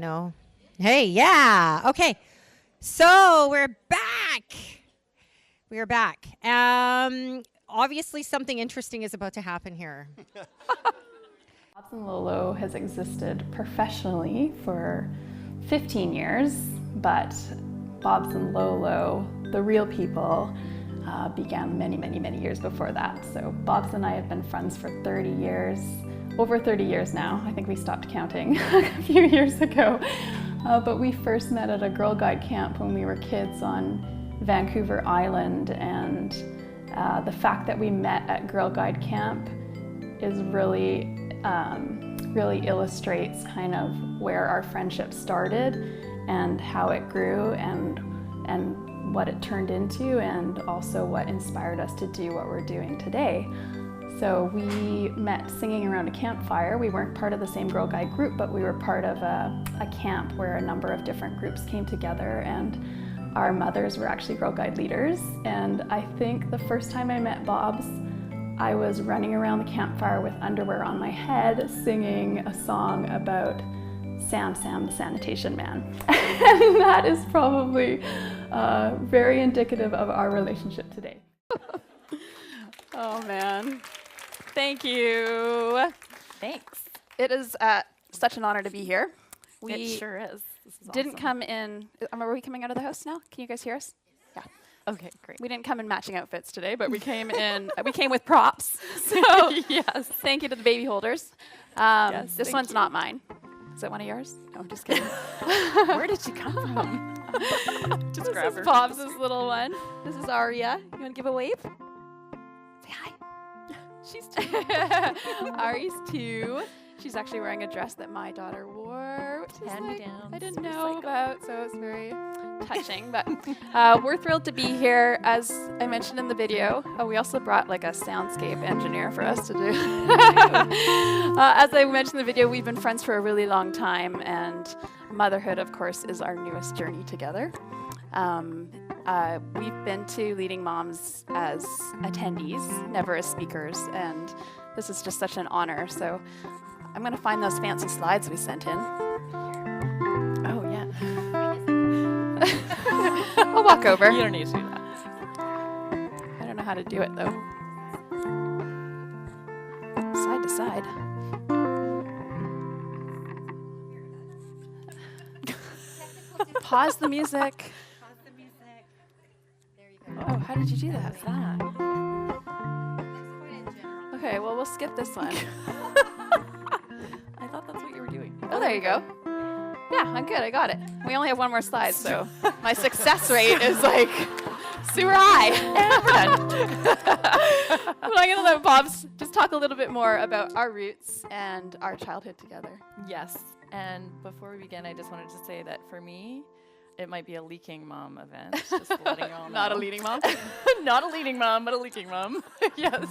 No. Hey, yeah. Okay. So we're back. We are back. Obviously, something interesting is about to happen here. Bobs Lolo has existed professionally for 15 years, but Bobs and Lolo, the real people, began many years before that. So Bobs and I have been friends for 30 years, over 30 years now. I think we stopped counting a few years ago. But we first met at a Girl Guide camp when we were kids on Vancouver Island, and the fact that we met at Girl Guide camp is really illustrates kind of where our friendship started and how it grew and what it turned into, and also what inspired us to do what we're doing today. So we met singing around a campfire. We weren't part of the same Girl Guide group, but we were part of a camp where a number of different groups came together, and our mothers were actually Girl Guide leaders. And I think the first time I met Bobs, I was running around the campfire with underwear on my head, singing a song about Sam the Sanitation Man. And that is probably very indicative of our relationship today. Oh man, thank you. Thanks. It is such an honor to be here. It sure is. This is Didn't awesome. come in, are we coming out of the house now? Can you guys hear us? Yeah. Okay, great. We didn't come in matching outfits today, but we came in, we came with props. So Yes. thank you to the baby holders. Yes, this thank one's you. not mine. Is it one of yours? No, I'm just kidding. Where did you come from? Just This grab is her. Bob's little one. This is Aria. You want to give a wave? Say hi. She's two. Ari's 2. She's actually wearing a dress that my daughter wore, which is Hand-me-downs, I didn't know recycled. about, so it's very touching. But we're thrilled to be here. As I mentioned in the video, we also brought like a soundscape engineer for us to do. As I mentioned in the video, we've been friends for a really long time, and motherhood, of course, is our newest journey together. We've been to Leading Moms as attendees, never as speakers, and this is just such an honor. So I'm going to find those fancy slides we sent in. Oh, yeah. I'll walk over. You don't need to do that. I don't know how to do it, though. Side to side. Pause the music. Oh, how did you do that? What's that? Okay, well, we'll skip this one. I thought that's what you were doing. Oh, there you go. Yeah, I'm good. I got it. We only have one more slide, so my success rate is like super high. But I'm going to let Bobs just talk a little bit more about our roots and our childhood together. Yes. And before we begin, I just wanted to say that for me, it might be a leaking mom event. Just letting you all know. Not a leading mom. Not a leading mom, but a leaking mom. Yes.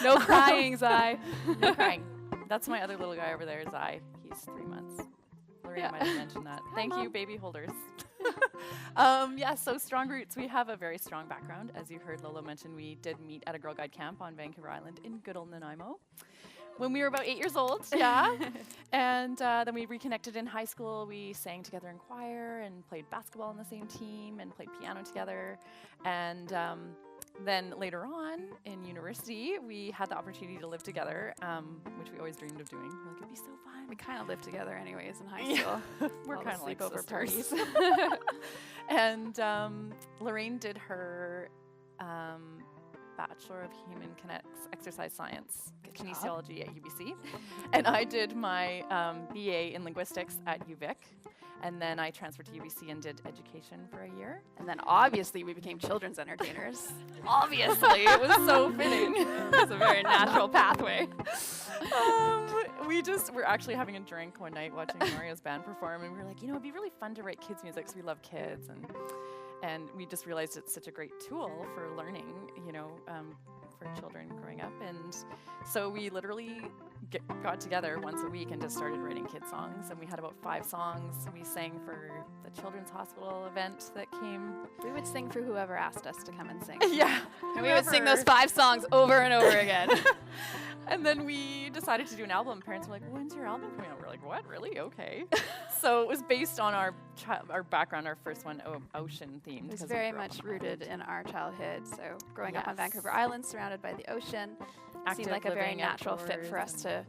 No crying, Zai. No crying. That's my other little guy over there, Zai. He's 3 months. Lorena Yeah. might have mentioned that. Thank you, Mom. baby holders. Yeah, so strong roots. We have a very strong background. As you heard Lolo mention, we did meet at a Girl Guide camp on Vancouver Island in good old Nanaimo when we were about 8 years old. Yeah. And then we reconnected in high school. We sang together in choir and played basketball on the same team and played piano together. And then later on in university, we had the opportunity to live together, which we always dreamed of doing. We're like, it'd be so fun. We kind of lived together anyways in high school. We're All the kind of like sleepover sisters. parties. And Lorraine did her Bachelor of Human Kinetics Exercise Science Kinesiology at UBC. And I did my BA in Linguistics at UVic. And then I transferred to UBC and did education for a year. And then obviously we became children's entertainers. Obviously, it was so fitting. It's a very natural pathway. We're actually having a drink one night watching Mario's band perform, and we were like, it'd be really fun to write kids' music because we love kids, and we just realized it's such a great tool for learning, for children growing up. And so we literally got together once a week and just started writing kids' songs, and we had about 5 songs. We sang for the Children's Hospital event that came. We would sing for whoever asked us to come and sing. Yeah. And we would sing those 5 songs over and over again. And then we decided to do an album. Parents were like, when's your album coming out? We're like, what? Really? Okay. So it was based on our background, our first one, ocean themed. It was 'cause we very grew up much on an rooted island. in our childhood. So growing up on Yes. Vancouver Island, surrounded by the ocean, Active seemed like a very living natural fit for us outdoors to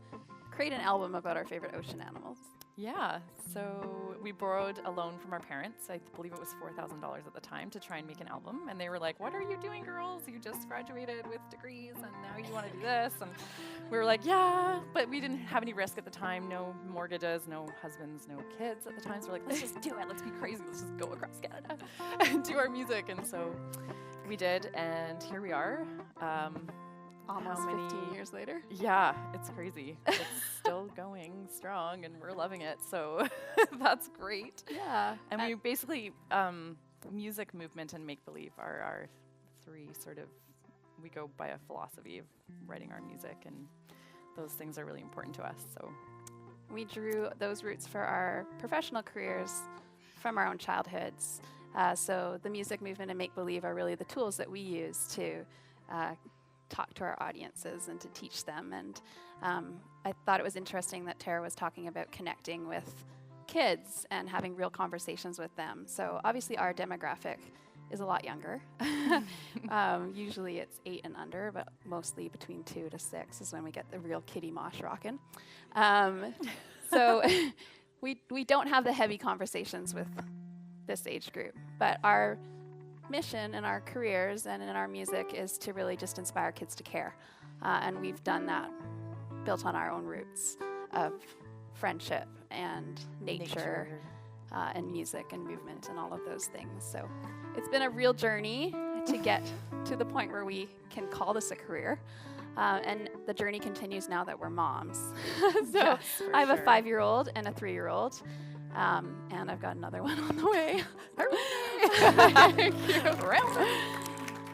create an album about our favorite ocean animals. Yeah, so we borrowed a loan from our parents. I believe it was $4,000 at the time to try and make an album. And they were like, what are you doing, girls? You just graduated with degrees and now you want to do this. And we were like, yeah, but we didn't have any risk at the time. No mortgages, no husbands, no kids at the time. So we're like, let's just do it. Let's be crazy. Let's just go across Canada and do our music. And so we did. And here we are. Almost How many 15 years later. Yeah, it's crazy. It's still going strong and we're loving it. So that's great. Yeah. And we basically, music, movement, and make-believe are our three we go by a philosophy of writing our music, and those things are really important to us. So We drew those roots for our professional careers from our own childhoods. So the music, movement, and make-believe are really the tools that we use to talk to our audiences and to teach them. And I thought it was interesting that Tara was talking about connecting with kids and having real conversations with them. So obviously our demographic is a lot younger. Usually it's 8 and under, but mostly between 2 to 6 is when we get the real kiddie mosh rockin'. So we don't have the heavy conversations with this age group, but our mission in our careers and in our music is to really just inspire kids to care. And we've done that built on our own roots of friendship and nature. And music and movement and all of those things. So it's been a real journey to get to the point where we can call this a career. And the journey continues now that we're moms. So Yes, for I have a sure. 5-year-old and a 3-year-old. And I've got another one on the way.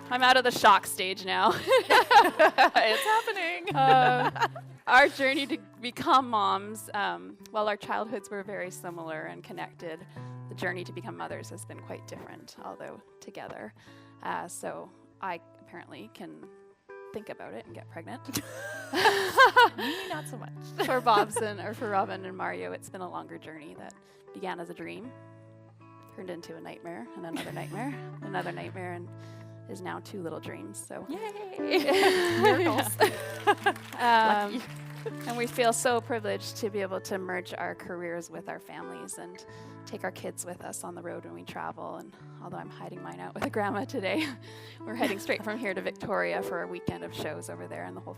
I'm out of the shock stage now. It's happening. Our journey to become moms, while our childhoods were very similar and connected, the journey to become mothers has been quite different, although together. So I apparently can think about it and get pregnant. Me, not so much. For for Robin and Mario, it's been a longer journey that began as a dream, turned into a nightmare, and another nightmare, and is now 2 little dreams. So Yay! Miracles. Lucky. And we feel so privileged to be able to merge our careers with our families and take our kids with us on the road when we travel. And although I'm hiding mine out with a grandma today, we're heading straight from here to Victoria for a weekend of shows over there, and all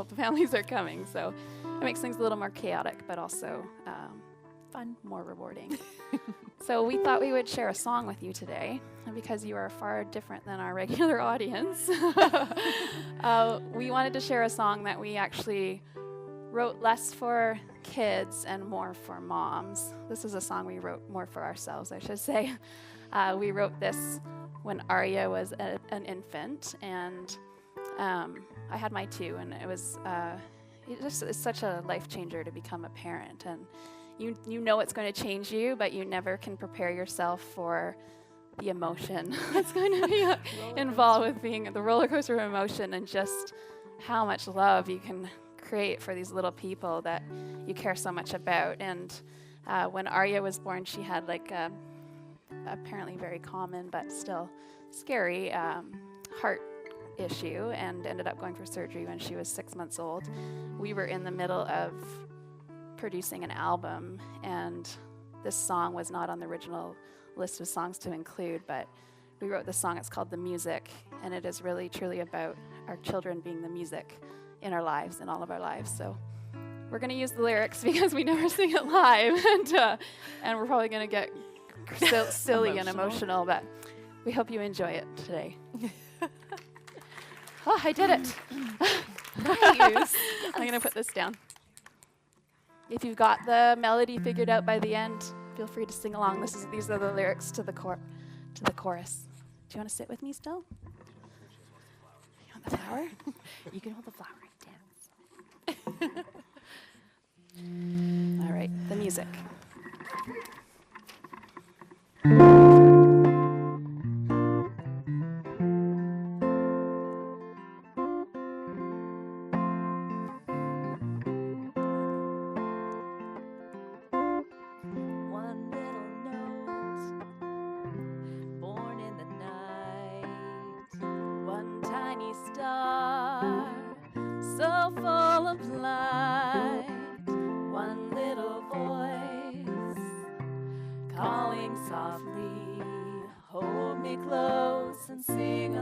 the families are coming. So it makes things a little more chaotic, but also fun, more rewarding. So we thought we would share a song with you today, and because you are far different than our regular audience, we wanted to share a song that we actually wrote less for kids and more for moms. This is a song we wrote more for ourselves, I should say. We wrote this when Arya was an infant, and I had my 2, and it was it's such a life changer to become a parent. And you know it's going to change you, but you never can prepare yourself for the emotion that's going to be involved with being the roller coaster of emotion, and just how much love you can create for these little people that you care so much about. And when Arya was born, she had like a apparently very common but still scary heart issue, and ended up going for surgery when she was 6 months old. We were in the middle of producing an album, and this song was not on the original list of songs to include, but we wrote this song. It's called The Music, and it is really truly about our children being the music in our lives, in all of our lives. So we're going to use the lyrics because we never sing it live, and we're probably going to get silly and emotional, but we hope you enjoy it today. Oh, I did it. Nice. I'm going to put this down. If you've got the melody figured out by the end, feel free to sing along. These are the lyrics to the chorus. Do you want to sit with me still? You want the flower? You can hold the flower and dance. All right, the music.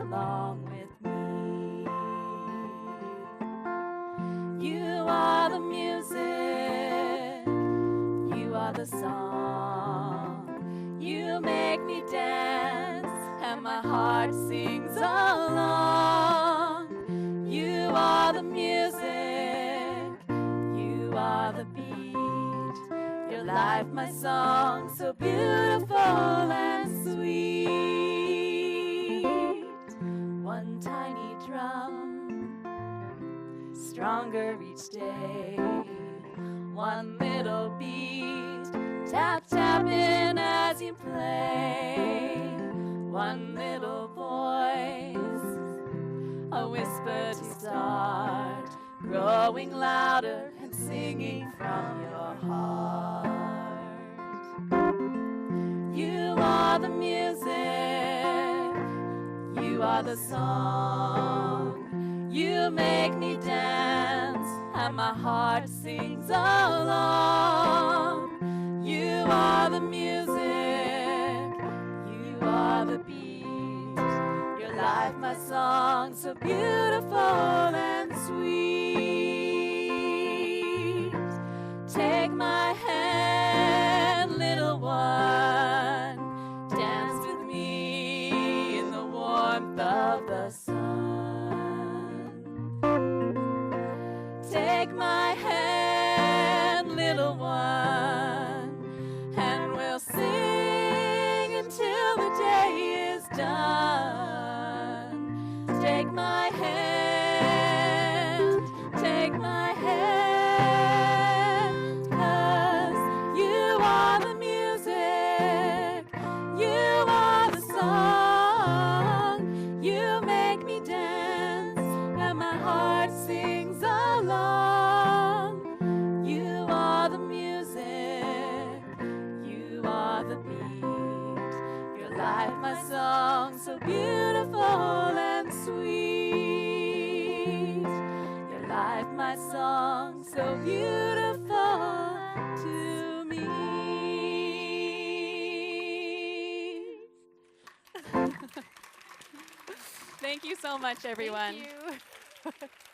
along with me. You are the music, you are the song. You make me dance, and my heart sings along. You are the music, you are the beat. Your life, my song, so beautiful and sweet. One tiny drum, stronger each day. One little beat, tap tapping as you play. One little voice, a whisper to start, growing louder and singing from your heart. You are the music, you are the song. You make me dance, and my heart sings along. You are the music, you are the beat. Your life, my song, so beautiful and sweet. Take my hand, little one, dance with me in the warmth of the sun. Take my hand, little one, and we'll sing until the day is done. Take my hand, take my hand, 'cause you are the music, you are the song. You make me dance, and my heart sings along. You are the music, you are the beat. Your life, my song, so beautiful and sweet. Your life, my song, so beautiful to me. Thank you so much, everyone. Thank you.